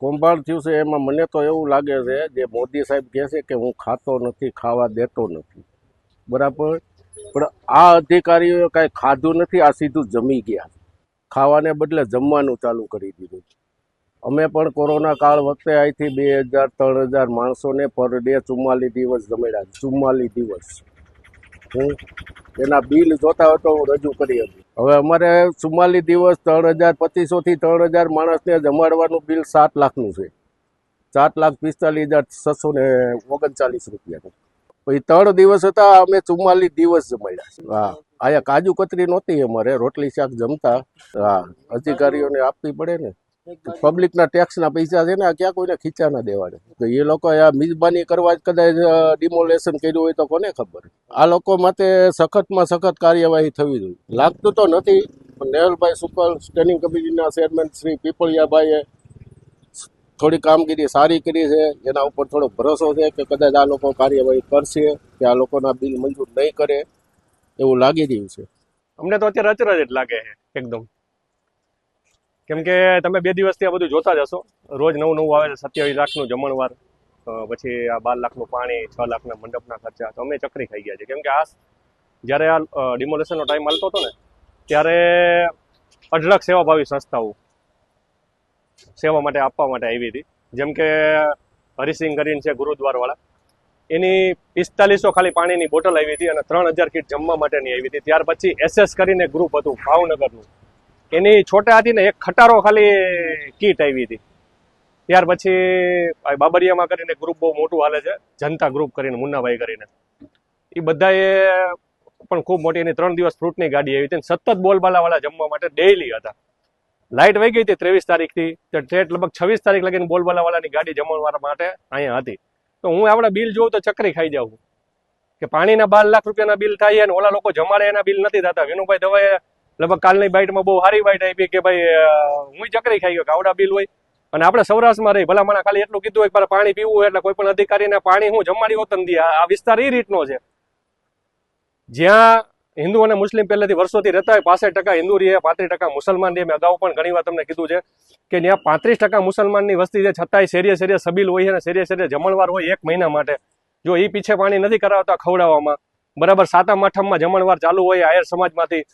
કૌભાંડ થયું છે એમાં મને તો એવું લાગે છે જે મોદી સાહેબ કહે છે કે હું ખાતો નથી, ખાવા દેતો નથી, બરાબર, પણ આ અધિકારીઓએ કાંઈ ખાધું નથી, આ સીધું જમી ગયા, ખાવાને બદલે જમવાનું ચાલુ કરી દીધું. અમે પણ કોરોના કાળ વખતે અહીંથી 2000-3000 માણસોને પર ડે 44 દિવસ જમાડ્યા, 44 દિવસ. હું એના બિલ જોતા હોય તો હું રજૂ કરી હતી. હવે અમારે 44 દિવસ 3250 થી 3000 માણસને જમાડવાનું બિલ 7 લાખનું છે, 7,45,639 રૂપિયાનું. પછી 3 દિવસ હતા, અમે 44 દિવસ જમાડ્યા. હા, અહીંયા કાજુ કતરી નહોતી, અમારે રોટલી શાક જમતા. હા, અધિકારીઓને આપવી પડે ને, પબ્લિકના ટેક્સના પૈસા છે ને, આ ક્યાં કોઈને ખીચા ના દેવાડે. તો એ લોકો આ મિજબાની કરવા જ કદાચ ડિમોલેશન કર્યું હોય તો કોને ખબર. આ લોકો માટે સખતમાં સખત કાર્યવાહી થવી જોઈએ. લાગતું તો નથી, પણ નેહલભાઈ સુપલ, સ્ટેન્ડિંગ કમિટીના ચેરમેન શ્રી પીપળિયાભાઈએ થોડી કામગીરી સારી કરી છે. એના ઉપર થોડો ભરોસો છે કે કદાચ આ લોકો કાર્યવાહી કરશે, કે આ લોકોના બિલ મંજૂર નહીં કરે એવું લાગી રહ્યું છે. અમને તો અત્યારે અચરજ જ લાગે છે એકદમ, કેમ કે તમે 2 દિવસથી આ બધું જોતા જ હશો. રોજ નવું આવે છે. 27 લાખનું જમણવાર, પછી આ 12 લાખનું પાણી, 6 લાખના મંડપના ખર્ચા. તો અમે ચકરી ખાઈ ગયા છે, કેમ કે આ જ્યારે આ ડિમોલેશનનો ટાઈમ હાલતો હતો ને, ત્યારે અઢળક સેવાભાવી સંસ્થાઓ સેવા માટે આપવા માટે આવી હતી. જેમ કે હરિસિંહ કરીને છે ગુરુદ્વારવાળા, એની 4500 ખાલી પાણીની બોટલ આવી હતી અને 3000 કીટ જમવા માટેની આવી હતી. ત્યાર પછી SS કરીને ગ્રુપ હતું ભાવનગરનું, એની છોટા હતી ને એક ખટારો ખાલી કીટ આવી હતી. ત્યાર પછી બાબરિયામાં કરીને ગ્રુપ બહુ મોટું હાલે છે, જનતા ગ્રુપ કરીને, મુન્નાભાઈ કરીને, એ બધાએ પણ ખૂબ મોટી એની 3 દિવસ ફ્રૂટની ગાડી આવી હતી. સતત બોલબાલાવાળા જમવા માટે ડેઈલી હતા. લાઇટ વહી ગઈ હતી 23 તારીખથી, તો ઠેઠ લગભગ 26 તારીખ લગીને બોલબાલાવાળાની ગાડી જમણવાર માટે અહીંયા હતી. તો હું આપણે બિલ જોઉં તો ચકરી ખાઈ જાઉં કે પાણીના 12 લાખ રૂપિયાના બિલ થાય અને ઓલા લોકો જમાડે એના બિલ નથી થતા. વિનુભાઈ દવાએ લગભગ કાલની બાઇટમાં બહુ સારી બાઇટ આપી કે ભાઈ હું ચકરી ખાઈ ગયો કે આવડા બિલ હોય. અને આપણે સૌરાષ્ટ્રમાં રહી, ભલા મને ખાલી એટલું કીધું હોય કે પાણી પીવું હોય એટલે કોઈ પણ અધિકારીને પાણી હું જમાડી હોત નથી. આ વિસ્તાર એ રીતનો છે જ્યાં હિન્દુ અને મુસ્લિમ પહેલેથી વર્ષોથી રહેતા હોય. 65% હિન્દુ રહે, 35% મુસલમાન રહે. મેં અગાઉ પણ ઘણી વાર તમને કીધું છે કે ત્યાં 35% મુસલમાનની વસ્તી છે, છતાંય શેરીએ શેરીએ સબીલ હોય અને શેરીએ શેરીએ જમણવાર હોય 1 મહિના માટે. જો એ પીછે પાણી નથી કરાવતા ખવડાવવામાં, બરાબર, 7મ 8મમાં જમણવાર ચાલુ હોય આયર સમાજમાંથી.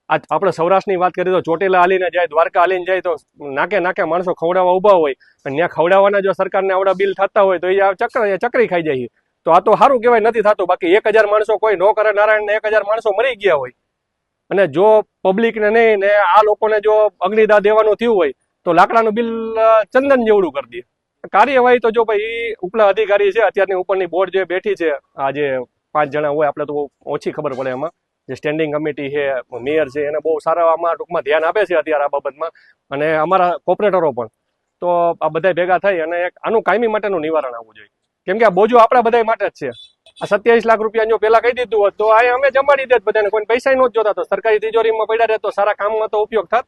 આ આપણે સૌરાષ્ટ્રની વાત કરીએ તો ચોટીલા હાલીને જાય, દ્વારકા હાલીને જાય, તો નાકે નાકે માણસો ખવડાવવા ઊભા હોય, અને ત્યાં ખવડાવવાના જો સરકારને આવડા બિલ થતા હોય તો એ ચકરી ખાઈ જાય. તો આ તો સારું કહેવાય નથી થતું. બાકી 1000 માણસો કોઈ નો કરે નારાયણ ને 1000 માણસો મરી ગયા હોય, અને જો પબ્લિકને નહીં ને આ લોકોને જો અગ્નિદાહ દેવાનું થયું હોય તો લાકડાનું બિલ ચંદન જેવડું કરી દે. કાર્યવાહી તો જો ભાઈ ઉપલા અધિકારી છે, અત્યારની ઉપરની બોર્ડ જે બેઠી છે, આ જે 5 જણા હોય, આપણે તો ઓછી ખબર પડે એમાં, જે સ્ટેન્ડિંગ કમિટી છે, મેયર છે, એને બહુ સારા આમાં ટૂંકમાં ધ્યાન આપે છે અત્યારે આ બાબતમાં, અને અમારા કોર્પોરેટરો પણ. તો આ બધા ભેગા થઈ અને આનું કાયમી માટેનું નિવારણ આવવું જોઈએ, કેમ કે આ બોજો આપણા બધા માટે જ છે. આ 27 લાખ રૂપિયા જો પેલા કહી દીધું હોત તો આ અમે જમાડી દેત બધાને, કોઈ પૈસા નો જ જોતા. તો સરકારી તિજોરીમાં પડ્યા રહે તો સારા કામમાં તો ઉપયોગ થાત.